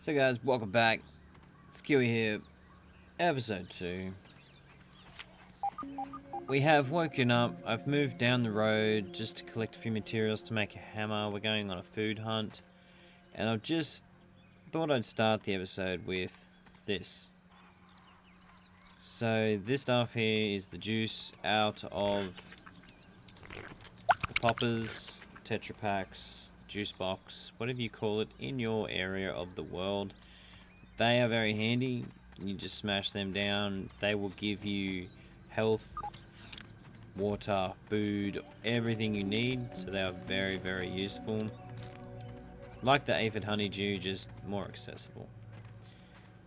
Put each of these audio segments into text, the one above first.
So guys, welcome back. Skewy here, episode 2. We have woken up. I've moved down the road just to collect a few materials to make a hammer. We're going on a food hunt. And I've just thought I'd start the episode with this. So this stuff here is the juice out of the poppers, the Tetra Paks, the juice box, whatever you call it in your area of the world. They are very handy. You just smash them down. They will give you health, water, food, everything you need. So they are very, very useful. Like the aphid honeydew, just more accessible.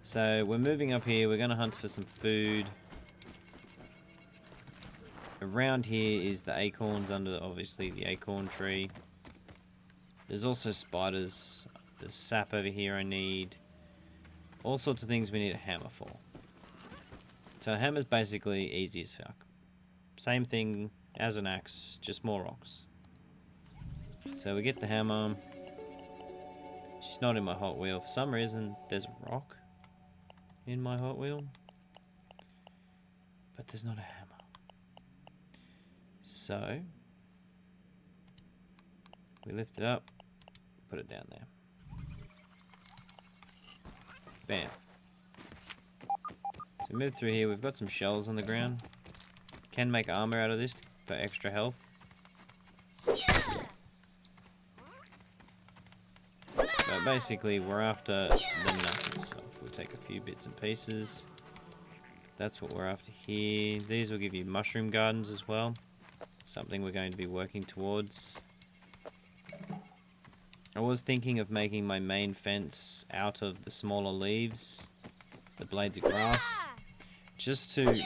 So we're moving up here. We're going to hunt for some food. Around here is the acorns under, obviously, the acorn tree. There's also spiders. There's sap over here I need. All sorts of things we need a hammer for. So a hammer's basically easy as fuck. Same thing as an axe, just more rocks. So we get the hammer. She's not in my Hot Wheel. For some reason, there's a rock in my Hot Wheel. But there's not a hammer. So we lift it up, put it down there. Bam. So we move through here. We've got some shells on the ground. Can make armor out of this for extra health. But basically, we're after the nut itself. We'll take a few bits and pieces. That's what we're after here. These will give you mushroom gardens as well. Something we're going to be working towards. I was thinking of making my main fence out of the smaller leaves, the blades of grass, just to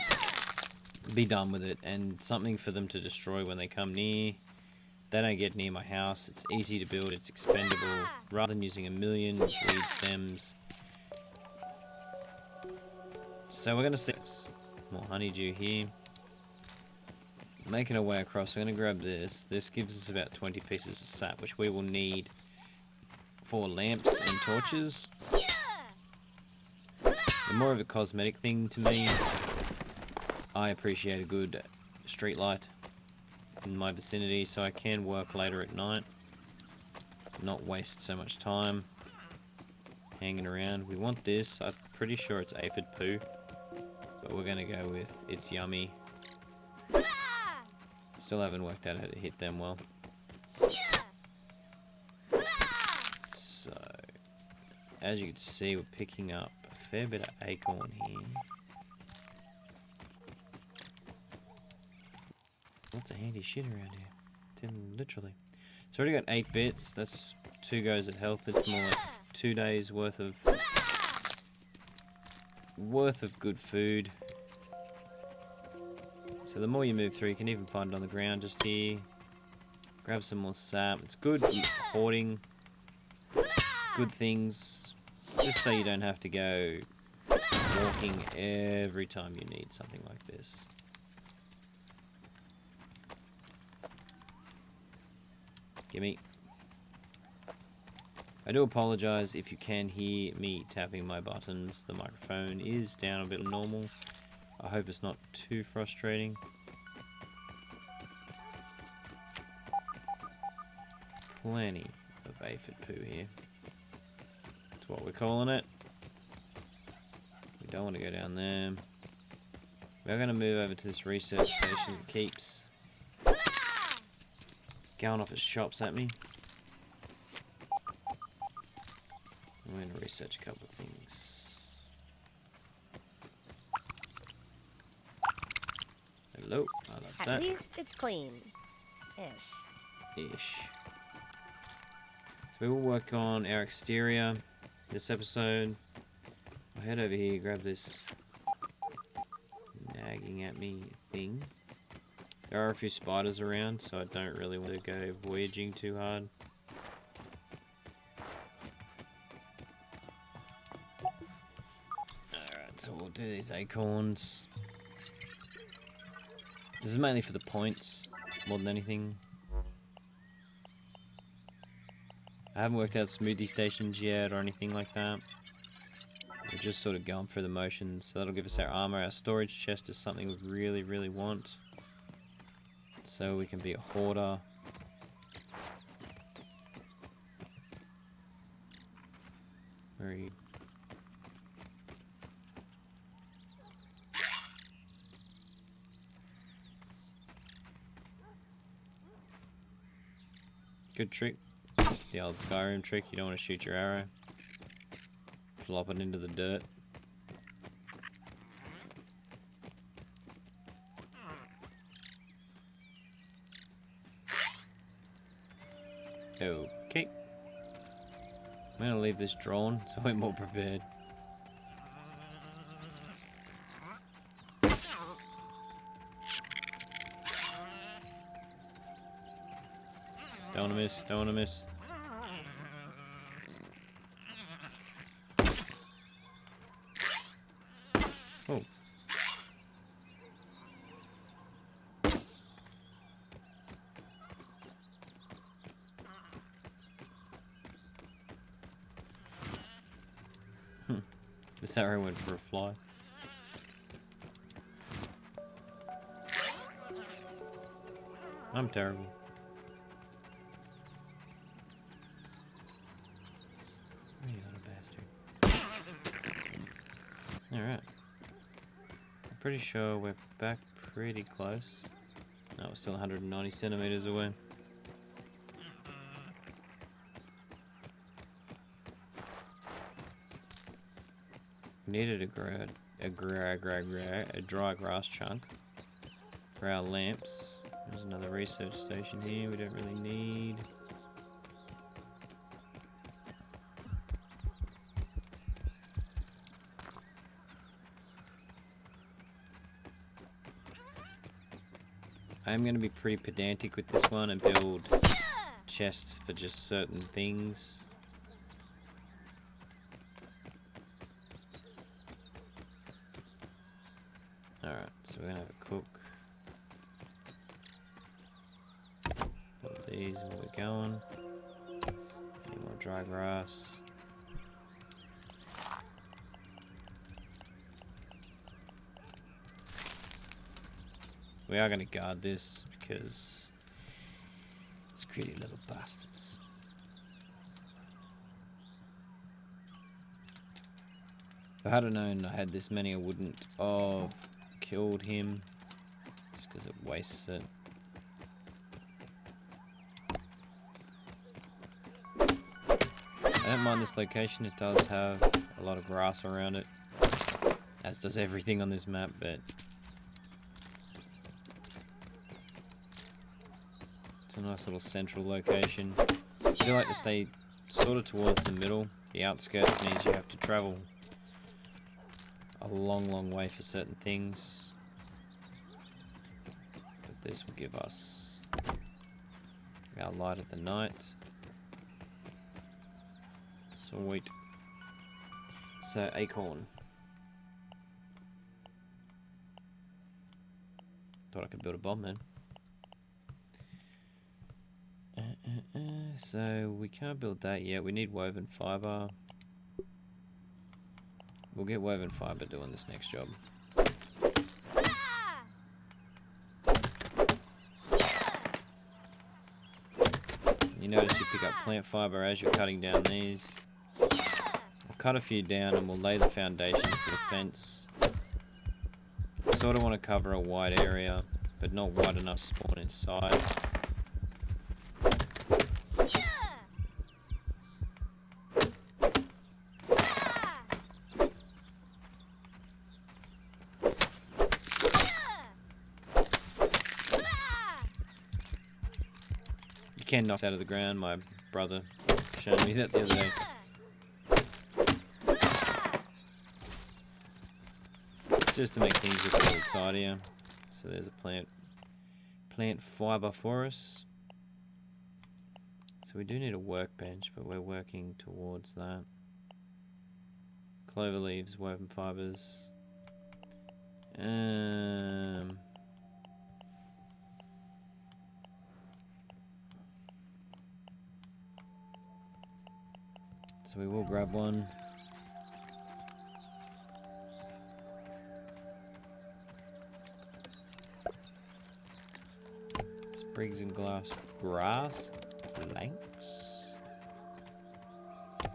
be done with it and something for them to destroy when they come near. They don't get near my house. It's easy to build, it's expendable, rather than using a million weed stems. So we're going to see more honeydew here. Making our way across, we're going to grab this. This gives us about 20 pieces of sap, which we will need for lamps and torches. They're more of a cosmetic thing to me. I appreciate a good street light in my vicinity so I can work later at night. Not waste so much time hanging around. We want this. I'm pretty sure it's aphid poo. But we're going to go with it's yummy. Still haven't worked out how to hit them well. So, as you can see, we're picking up a fair bit of acorn here. Lots of handy shit around here. Literally. So already got 8 bits. That's 2 goes at health. That's more like 2 days worth of good food. So the more you move through, you can even find it on the ground just here. Grab some more sap. It's good hoarding good things, just so you don't have to go walking every time you need something like this. Gimme. I do apologize if you can hear me tapping my buttons. The microphone is down a bit normal. I hope it's not too frustrating. Plenty of aphid poo here. That's what we're calling it. We don't want to go down there. We're going to move over to this research station that keeps going off its shops at me. I'm going to research a couple of things. Hello, I like that. At least it's clean-ish. Ish. So we will work on our exterior this episode. I'll head over here, grab this nagging at me thing. There are a few spiders around, so I don't really want to go voyaging too hard. Alright, so we'll do these acorns. This is mainly for the points, more than anything. I haven't worked out smoothie stations yet or anything like that. We're just sort of going through the motions. So that'll give us our armor. Our storage chest is something we really, really want. So we can be a hoarder. Very... Good trick. The old Skyrim trick. You don't want to shoot your arrow. Plop it into the dirt. Okay. I'm gonna leave this drawn so we're more prepared. Don't wanna miss, don't wanna miss. Oh. This arrow went for a fly. I'm terrible. You little bastard. Alright. I'm pretty sure we're back pretty close. No, we're still 190 centimeters away. Needed a dry grass chunk for our lamps. There's another research station here we don't really need. I'm going to be pretty pedantic with this one and build chests for just certain things. Alright, so we're going to have a cook. Put these where we're going. Need more dry grass. We are going to guard this because it's greedy little bastards. If I had known I had this many, I wouldn't have killed him just because it wastes it. I don't mind this location. It does have a lot of grass around it, as does everything on this map, but it's a nice little central location. I do like to stay sort of towards the middle. The outskirts means you have to travel a long way for certain things. But this will give us our light of the night. Sweet. So, acorn. Thought I could build a bomb then. So we can't build that yet. We need woven fiber. We'll get woven fiber doing this next job. You notice you pick up plant fiber as you're cutting down these. I'll cut a few down and we'll lay the foundations for the fence. Sort of want to cover a wide area, but not wide enough to spawn inside. You can knock out of the ground. My brother showed me that the other day. Just to make things look a little tidier. So there's a plant fiber for us. So we do need a workbench, but we're working towards that. Clover leaves, woven fibers. So we will grab one. Sprigs and grass planks. So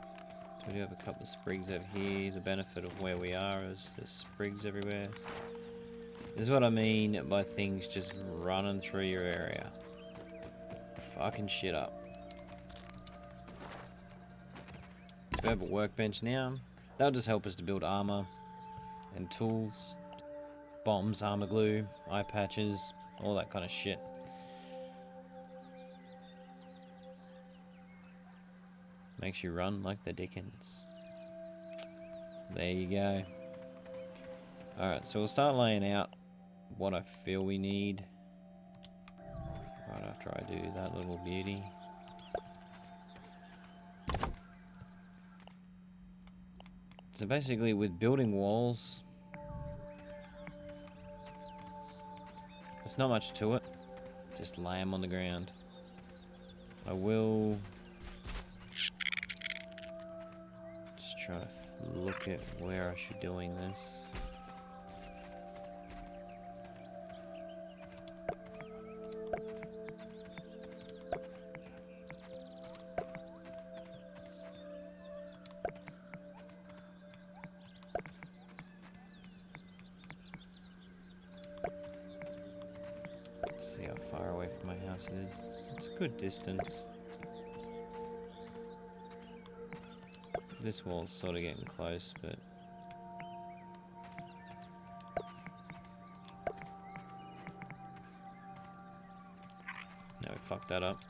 we do have a couple of sprigs over here. The benefit of where we are is there's sprigs everywhere. This is what I mean by things just running through your area. Fucking shit up. So we have a workbench now. That'll just help us to build armor and tools. Bombs, armor glue, eye patches, all that kind of shit. Makes you run like the Dickens. There you go. Alright, so we'll start laying out what I feel we need. Right after I do that little beauty. So basically with building walls, there's not much to it. Just lay them on the ground. I will just try to look at where I should be doing this. See how far away from my house it is. It's a good distance. This wall's sort of getting close, but no, we fucked that up.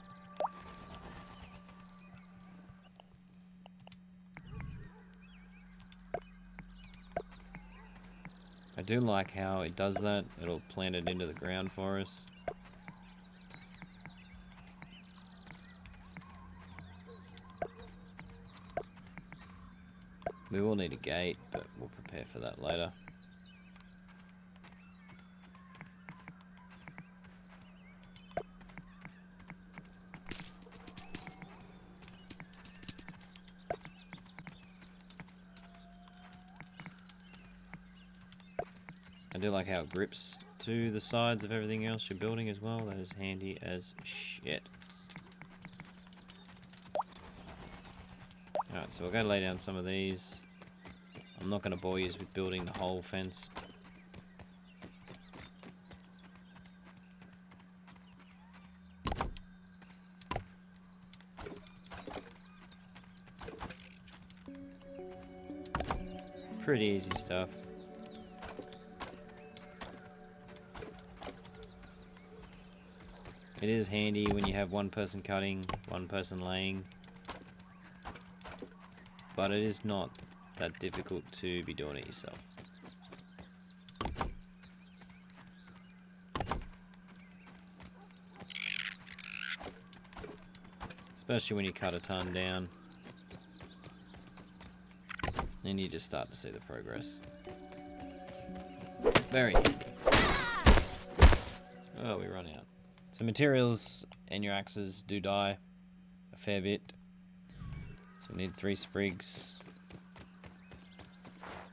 I do like how it does that. It'll plant it into the ground for us. We will need a gate, but we'll prepare for that later. I do like how it grips to the sides of everything else you're building as well. That is handy as shit. Alright, so we're going to lay down some of these. I'm not going to bore you with building the whole fence. Pretty easy stuff. It is handy when you have one person cutting, one person laying. But it is not that difficult to be doing it yourself. Especially when you cut a ton down. Then you just start to see the progress. Very handy. Oh, we run out. So materials and your axes do die a fair bit. So we need 3 sprigs.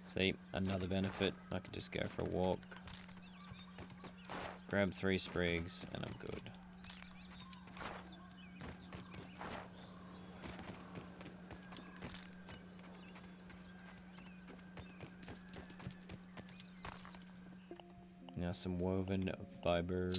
See, another benefit. I could just go for a walk. Grab 3 sprigs and I'm good. Now some woven fiber.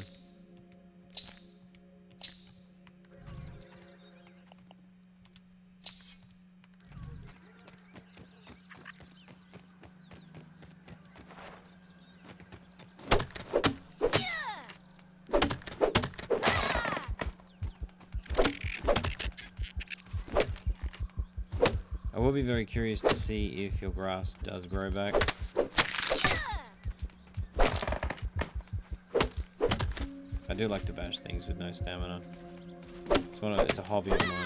I will be very curious to see if your grass does grow back. I do like to bash things with no stamina. It's a hobby of mine.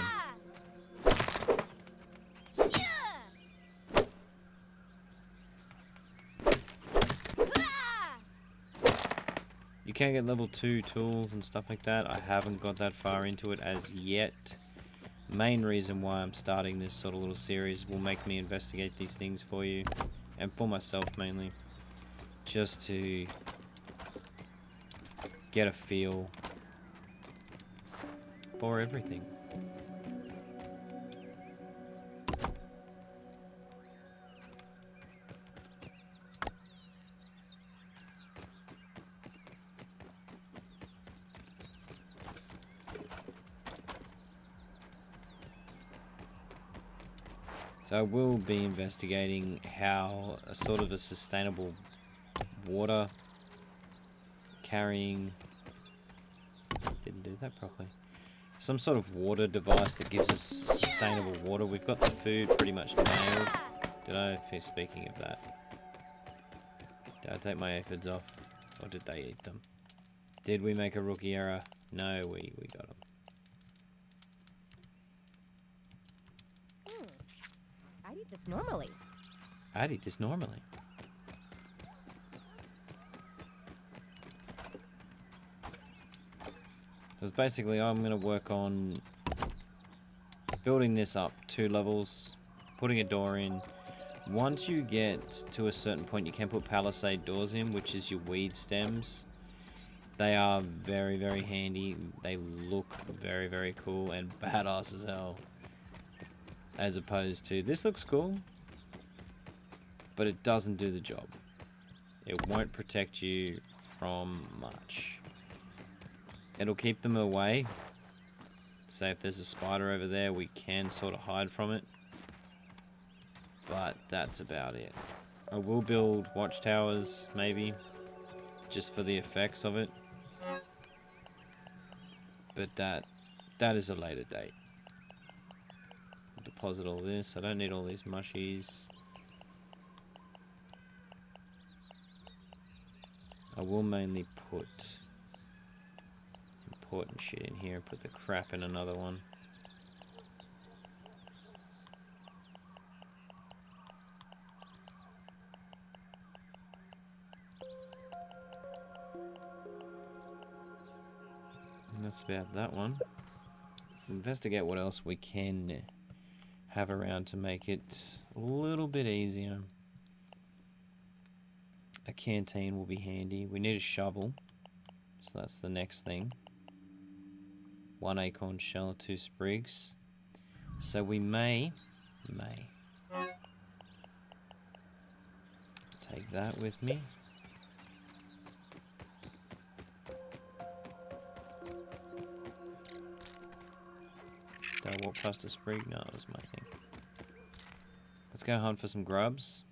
You can get level 2 tools and stuff like that. I haven't got that far into it as yet. Main reason why I'm starting this sort of little series will make me investigate these things for you, and for myself mainly, just to get a feel for everything. So I will be investigating how a sort of a sustainable water carrying, didn't do that properly, some sort of water device that gives us sustainable water. We've got the food pretty much nailed. Did I, speaking of that, did I take my aphids off, or did they eat them? Did we make a rookie error? No, we got them. I'd eat this normally. I'd eat this normally. So it's basically, I'm going to work on building this up 2 levels, putting a door in. Once you get to a certain point, you can put palisade doors in, which is your weed stems. They are very, very handy. They look very, very cool and badass as hell. As opposed to, this looks cool, but it doesn't do the job. It won't protect you from much. It'll keep them away. Say if there's a spider over there, we can sort of hide from it. But that's about it. I will build watchtowers, maybe, just for the effects of it. But that is a later date. Deposit all this. I don't need all these mushies. I will mainly put important shit in here and put the crap in another one. And that's about that one. Investigate what else we can have around to make it a little bit easier. A canteen will be handy. We need a shovel, so that's the next thing. 1 acorn shell, 2 sprigs. So we may take that with me. Did I walk past a sprig? No, that was my thing. Let's go hunt for some grubs.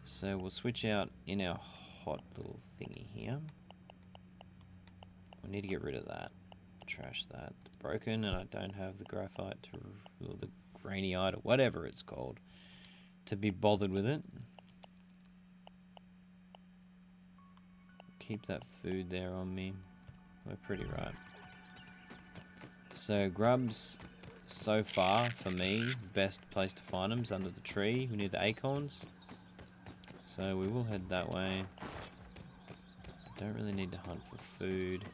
So we'll switch out in our hot little thingy here. We need to get rid of that. Trash that. It's broken and I don't have the graphite to, or the grainite or whatever it's called, to be bothered with it. Keep that food there on me. We're pretty right. So grubs, so far for me, best place to find them is under the tree near the acorns. So we will head that way. Don't really need to hunt for food.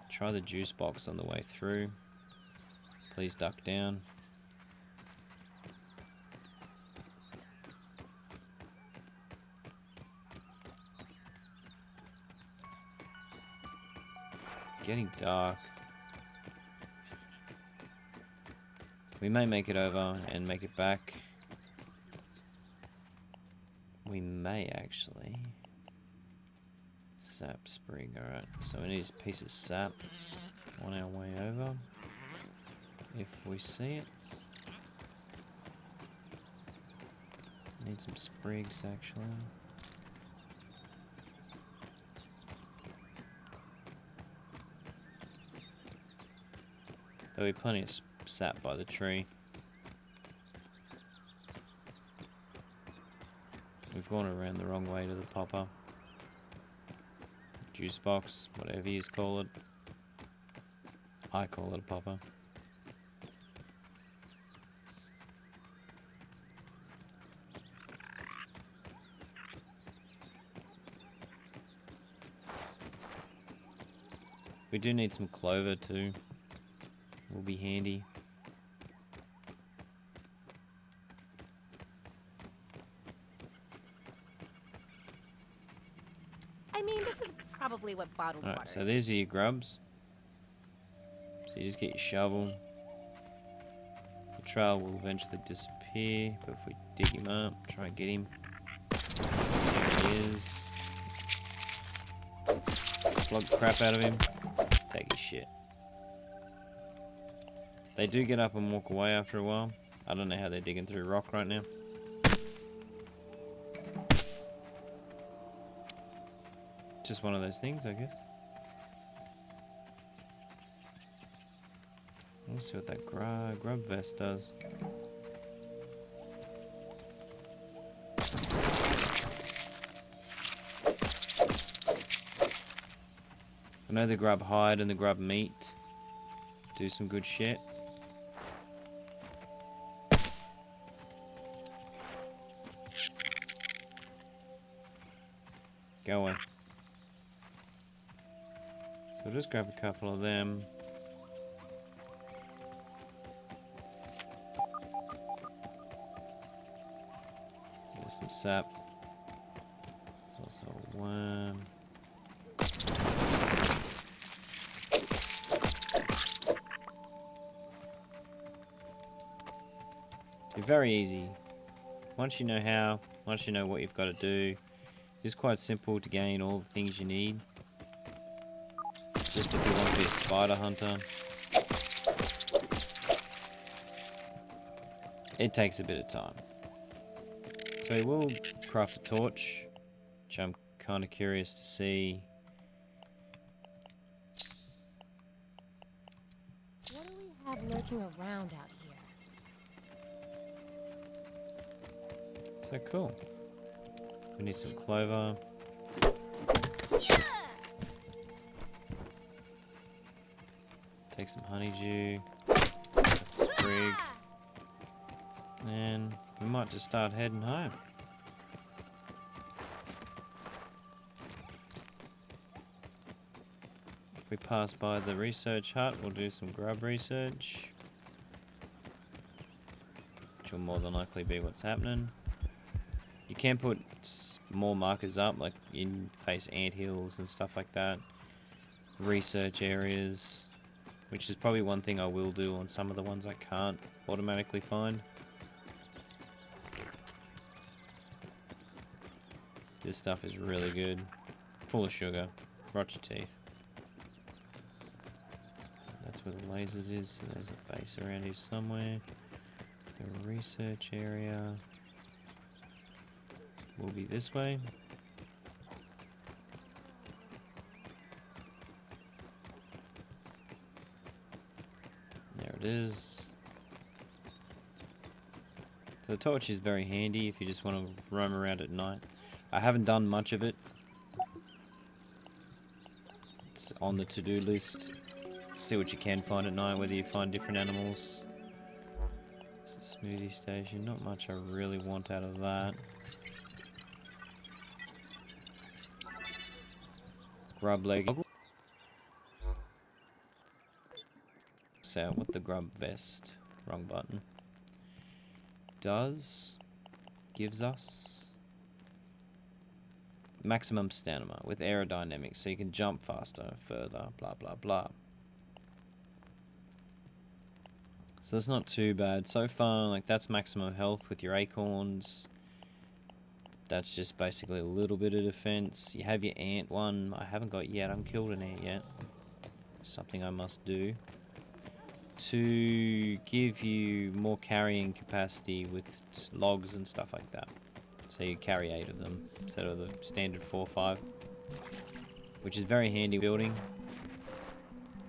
Try the juice box on the way through. Please duck down. Getting dark. We may make it over and make it back. We may actually. Sap sprig, alright. So we need a piece of sap on our way over. If we see it. Need some sprigs actually. There'll be plenty of sap by the tree. We've gone around the wrong way to the popper. Juice box, whatever you call it. I call it a popper. We do need some clover too. Will be handy. mean, this is probably what bottled Alright, water so is. these are your grubs. So you just get your shovel. The trail will eventually disappear, but if we dig him up, try and get him. There he is. Flog the crap out of him. Take his shit. They do get up and walk away after a while. I don't know how they're digging through rock right now. Just one of those things, I guess. Let's see what that grub vest does. I know the grub hide and the grub meat do some good shit. Go away. So I'll just grab a couple of them. There's some sap. There's also a worm. It's very easy. Once you know how, once you know what you've got to do, it's quite simple to gain all the things you need. It's just if you want to be a spider hunter. It takes a bit of time. So we will craft a torch, which I'm kind of curious to see. What do we have lurking around out here? So cool. We need some clover. Take some honeydew. That's a sprig. And we might just start heading home. If we pass by the research hut, we'll do some grub research. Which will more than likely be what's happening. You can put more markers up, like in face anthills and stuff like that. Research areas, which is probably one thing I will do on some of the ones I can't automatically find. This stuff is really good. Full of sugar. Rot your teeth. That's where the lasers is, so there's a base around here somewhere. The research area will be this way. There it is. So the torch is very handy if you just want to roam around at night. I haven't done much of it. It's on the to-do list. See what you can find at night, whether you find different animals. It's a smoothie station. Not much I really want out of that. Grub leg. So what the grub vest, wrong button, gives us maximum stamina with aerodynamics, so you can jump faster, further, blah blah blah. So that's not too bad so far. Like, that's maximum health with your acorns. That's just basically a little bit of defense. You have your ant one. I haven't got yet. I haven't killed an ant yet. Something I must do to give you more carrying capacity with logs and stuff like that. So you carry 8 of them instead of the standard 4 or 5, which is very handy building.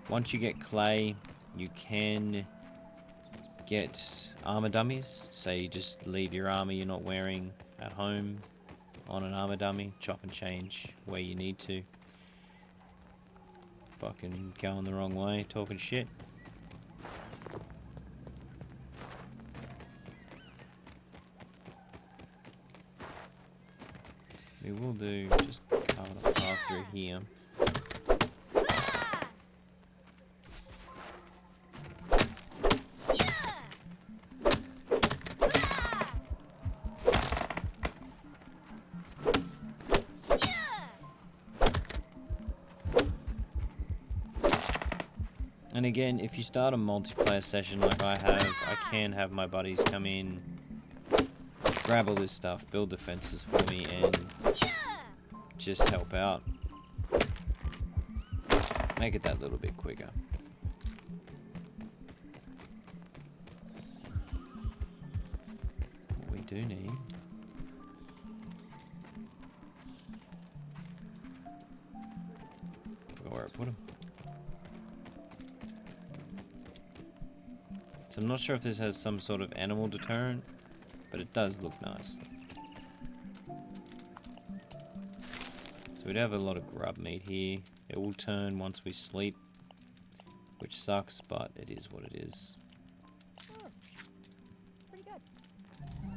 Once you get clay, you can get armor dummies. So you just leave your armor you're not wearing at home on an armor dummy, chop and change where you need to. Fucking going the wrong way, talking shit. We will do just carve a path through here. And again, if you start a multiplayer session like I have, I can have my buddies come in, grab all this stuff, build defenses for me, and just help out. Make it that little bit quicker. What we do need... forgot where I put them. So I'm not sure if this has some sort of animal deterrent, but it does look nice. So we'd have a lot of grub meat here. It will turn once we sleep, which sucks, but it is what it is. Oh, pretty good.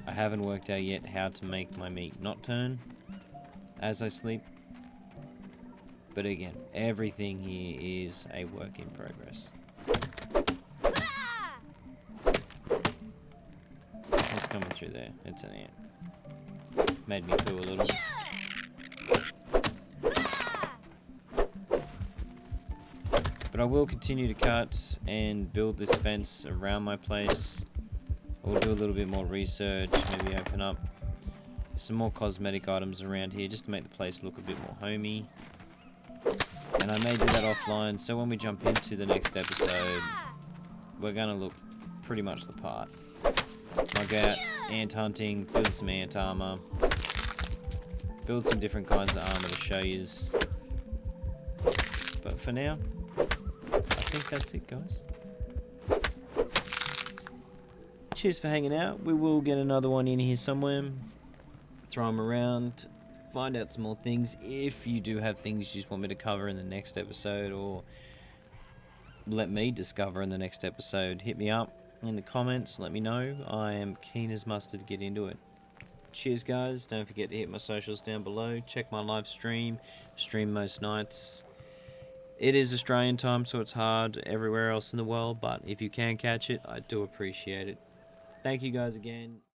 I haven't worked out yet how to make my meat not turn as I sleep. But again, everything here is a work in progress. What's coming through there? It's an ant. Made me poo a little. But I will continue to cut and build this fence around my place. I will do a little bit more research, maybe open up some more cosmetic items around here just to make the place look a bit more homey. And I may do that offline, so when we jump into the next episode, we're going to look pretty much the part. I'll go out ant hunting, build some ant armor, build some different kinds of armor to show yous. But for now, I think that's it, guys. Cheers for hanging out. We will get another one in here somewhere. Throw them around. Find out some more things. If you do have things you just want me to cover in the next episode, or let me discover in the next episode, hit me up in the comments. Let me know. I am keen as mustard to get into it. Cheers, guys. Don't forget to hit my socials down below. Check my live stream. Stream most nights. It is Australian time, so it's hard everywhere else in the world, but if you can catch it, I do appreciate it. Thank you guys again.